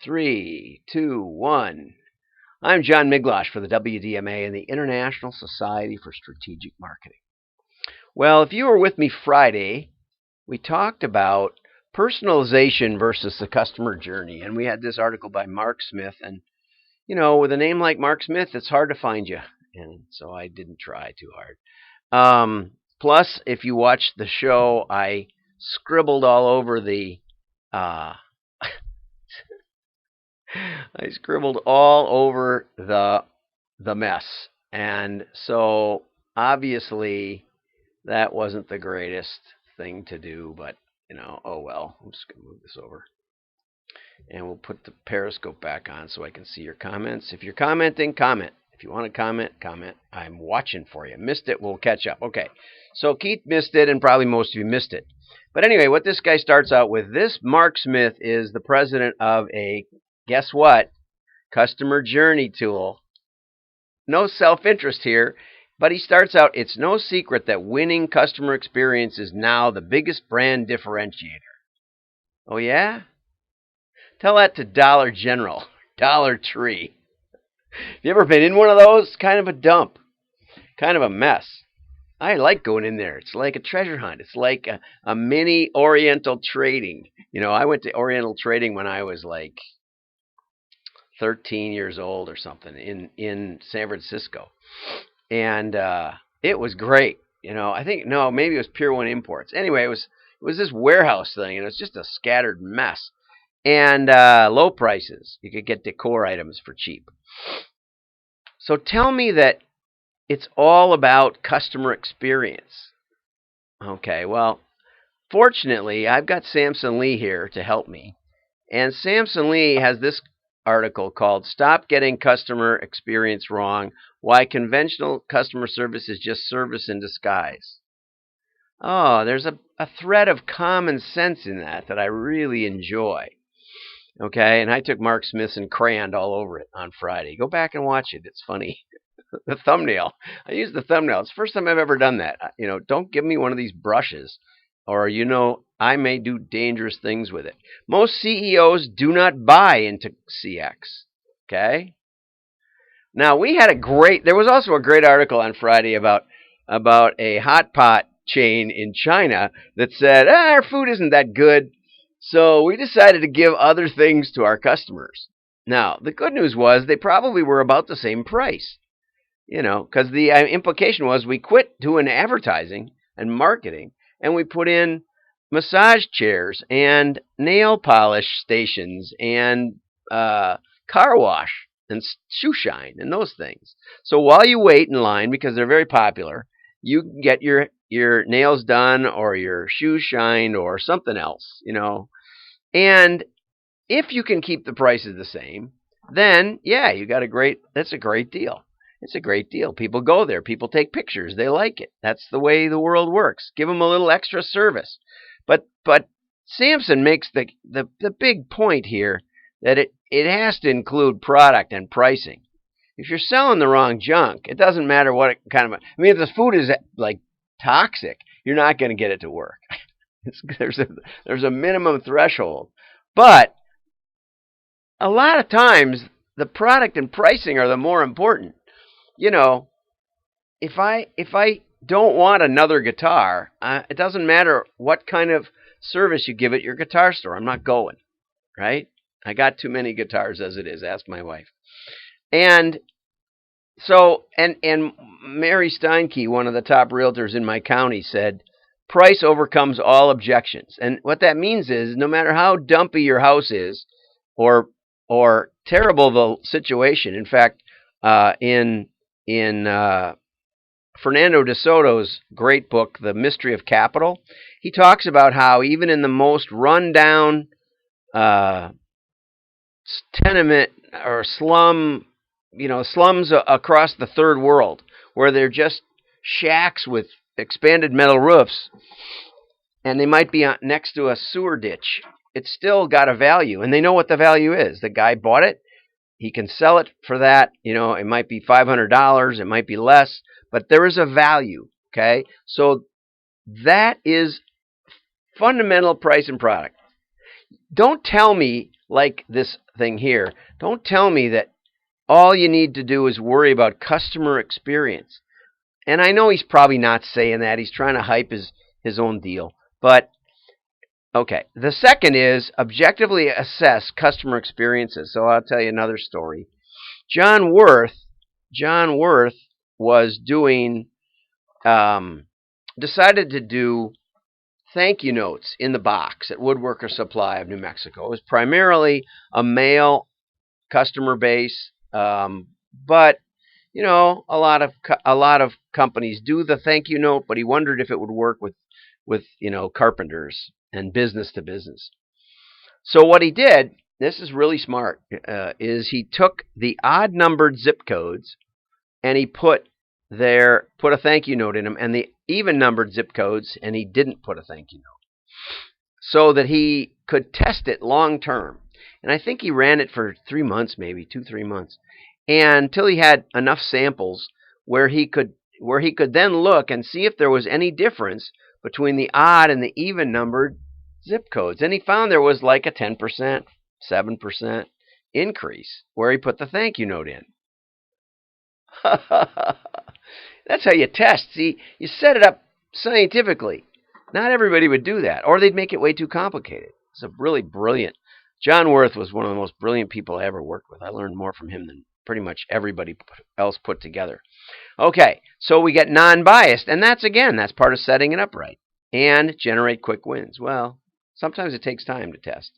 Three, two, one. I'm John Miglosh for the WDMA and the International Society for Strategic Marketing. Well, if you were with me Friday, we talked about personalization versus the customer journey, and we had this article by Mark Smith. And with a name like Mark Smith, it's hard to find you, and so I didn't try too hard. Plus, if you watched the show, I scribbled all over uh, I scribbled all over the mess. And so obviously that wasn't the greatest thing to do, but oh well. I'm just going to move this over. And we'll put the Periscope back on so I can see your comments. If you're commenting, comment. If you want to comment, comment. I'm watching for you. Missed it, we'll catch up. Okay. So Keith missed it, and probably most of you missed it. But anyway, what this guy starts out with, this Mark Smith is the president of a, guess what? Customer journey tool. No self-interest here, but he starts out, it's no secret that winning customer experience is now the biggest brand differentiator. Oh yeah? Tell that to Dollar General, Dollar Tree. Have you ever been in one of those? Kind of a dump, kind of a mess. I like going in there. It's like a treasure hunt. It's like a mini Oriental Trading. I went to Oriental Trading when I was like 13 years old or something in San Francisco. And it was great. I think, no, maybe it was Pier 1 Imports. Anyway, it was this warehouse thing, and it was just a scattered mess. And low prices. You could get decor items for cheap. So tell me that it's all about customer experience. Okay, well, fortunately, I've got Samson Lee here to help me. And Samson Lee has this article called Stop Getting Customer Experience Wrong, Why Conventional Customer Service is Just Service in Disguise. Oh, there's a thread of common sense in that I really enjoy. Okay, and I took Mark Smith's and crayoned all over it on Friday. Go back and watch it. It's funny. The thumbnail. I used the thumbnail. It's the first time I've ever done that. Don't give me one of these brushes, or I may do dangerous things with it. Most CEOs do not buy into CX. Okay. Now there was also a great article on Friday about a hot pot chain in China that said, our food isn't that good, so we decided to give other things to our customers. Now, the good news was they probably were about the same price. Because the implication was we quit doing advertising and marketing, and we put in massage chairs and nail polish stations and car wash and shoe shine and those things. So while you wait in line, because they're very popular, you can get your nails done or your shoes shined or something else, And if you can keep the prices the same, then yeah, that's a great deal. It's a great deal. People go there. People take pictures. They like it. That's the way the world works. Give them a little extra service. But Samson makes the big point here that it has to include product and pricing. If you're selling the wrong junk, it doesn't matter what kind of. I mean, if the food is like toxic, you're not going to get it to work. There's a minimum threshold. But a lot of times, the product and pricing are the more important. If I don't want another guitar, it doesn't matter what kind of service you give at your guitar store. I'm not going, right? I got too many guitars as it is. Ask my wife. And so, and Mary Steinke, one of the top realtors in my county, said, price overcomes all objections. And what that means is, no matter how dumpy your house is, or terrible the situation. In fact, in Fernando de Soto's great book, The Mystery of Capital, he talks about how even in the most rundown tenement or slums across the third world, where they're just shacks with expanded metal roofs, and they might be next to a sewer ditch, it's still got a value, and they know what the value is. The guy bought it. He can sell it for that. It might be $500. It might be less, but there is a value. Okay. So that is fundamental price and product. Don't tell me like this thing here. Don't tell me that all you need to do is worry about customer experience. And I know he's probably not saying that. He's trying to hype his own deal. But, okay. The second is objectively assess customer experiences. So I'll tell you another story. John Worth was doing, decided to do thank you notes in the box at Woodworker Supply of New Mexico. It was primarily a male customer base, but a lot of companies do the thank you note, but he wondered if it would work with carpenters and business to business. So what he did, this is really smart, is he took the odd numbered zip codes and he put a thank you note in them, and the even numbered zip codes, and he didn't put a thank you note, so that he could test it long term. And I think he ran it for 3 months, maybe 2-3 months, and until he had enough samples where he could then look and see if there was any difference between the odd and the even numbered zip codes. And he found there was like a 10%, 7% increase where he put the thank you note in. That's how you test. See, you set it up scientifically. Not everybody would do that, or they'd make it way too complicated. It's a really brilliant. John Worth was one of the most brilliant people I ever worked with. I learned more from him than pretty much everybody else put together. Okay, so we get non-biased, and that's part of setting it up right. And generate quick wins. Well, sometimes it takes time to test.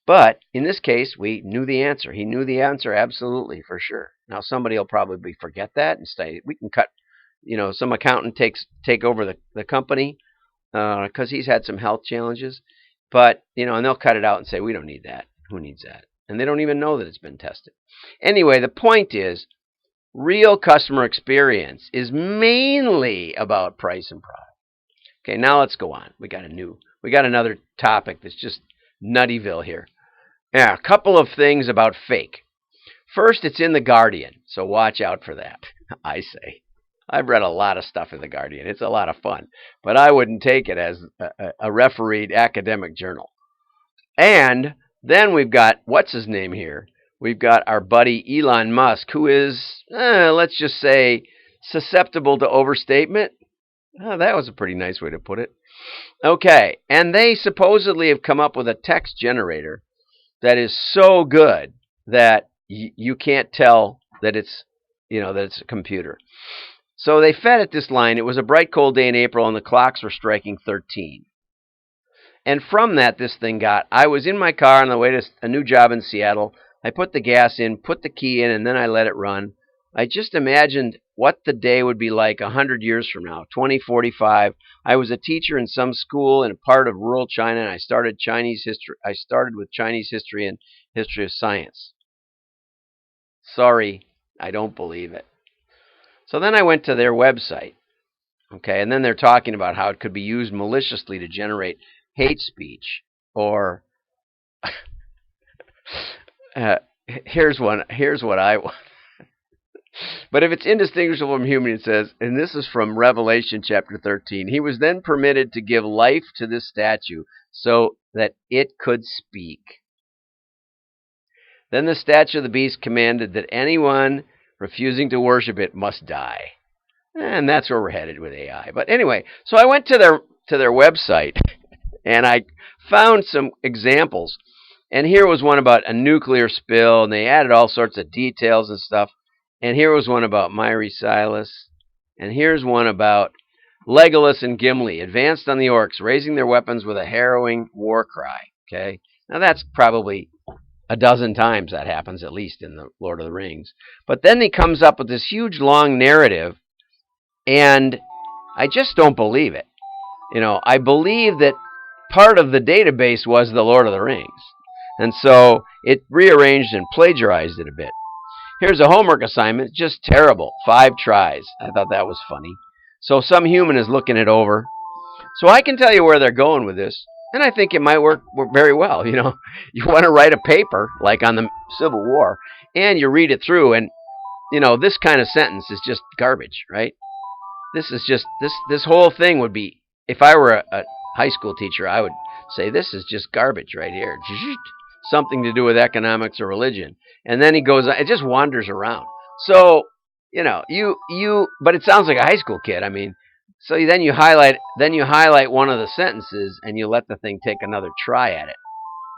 But in this case, we knew the answer. He knew the answer absolutely, for sure. Now, somebody will probably forget that and say, we can cut, some accountant take over the company because he's had some health challenges. But, and they'll cut it out and say, we don't need that. Who needs that? And they don't even know that it's been tested. Anyway, the point is, real customer experience is mainly about price and product. Okay, now let's go on. We got another topic that's just Nuttyville here. Yeah, a couple of things about fake. First, it's in The Guardian, so watch out for that, I say. I've read a lot of stuff in The Guardian. It's a lot of fun, but I wouldn't take it as a refereed academic journal. And then we've got, what's his name here? We've got our buddy Elon Musk, who is, let's just say, susceptible to overstatement. Oh, that was a pretty nice way to put it. Okay, and they supposedly have come up with a text generator that is so good that you can't tell that it's a computer. So they fed it this line. It was a bright, cold day in April, and the clocks were striking 13. And from that, this thing got, I was in my car on the way to a new job in Seattle. I put the gas in, put the key in, and then I let it run. I just imagined what the day would be like 100 years from now, 2045. I was a teacher in some school in a part of rural China, and I started with Chinese history and history of science. Sorry, I don't believe it. So then I went to their website, okay, and then they're talking about how it could be used maliciously to generate hate speech, or here's what I want. But if it's indistinguishable from human, it says, and this is from Revelation chapter 13, he was then permitted to give life to this statue so that it could speak. Then the statue of the beast commanded that anyone refusing to worship it must die. And that's where we're headed with AI. But anyway, so I went to their website and I found some examples. And here was one about a nuclear spill, and they added all sorts of details and stuff. And here was one about Myri Silas. And here's one about Legolas and Gimli, advanced on the orcs, raising their weapons with a harrowing war cry. Okay? Now that's probably a dozen times that happens, at least in the Lord of the Rings. But then he comes up with this huge, long narrative, and I just don't believe it. I believe that part of the database was the Lord of the Rings. And so it rearranged and plagiarized it a bit. Here's a homework assignment, just terrible. 5 tries. I thought that was funny. So some human is looking it over. So I can tell you where they're going with this. And I think it might work very well. You want to write a paper, like on the Civil War, and you read it through, and, this kind of sentence is just garbage, right? This is just, this whole thing would be, if I were a high school teacher, I would say, this is just garbage right here. something to do with economics or religion. And then he goes, it just wanders around. So, but it sounds like a high school kid. I mean, so then you highlight one of the sentences and you let the thing take another try at it,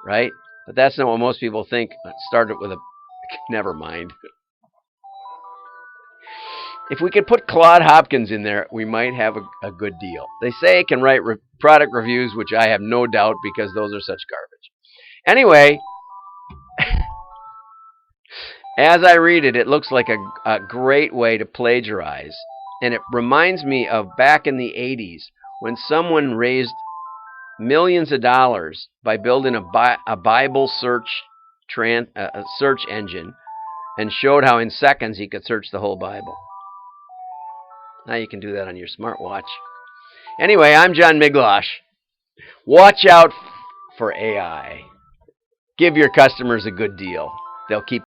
right? But that's not what most people think. Started with a, never mind. If we could put Claude Hopkins in there, we might have a good deal. They say it can write product reviews, which I have no doubt because those are such garbage. Anyway, as I read it, it looks like a great way to plagiarize. And it reminds me of back in the 80s when someone raised millions of dollars by building a Bible search engine and showed how in seconds he could search the whole Bible. Now you can do that on your smartwatch. Anyway, I'm John Miglosh. Watch out for AI. Give your customers a good deal. They'll keep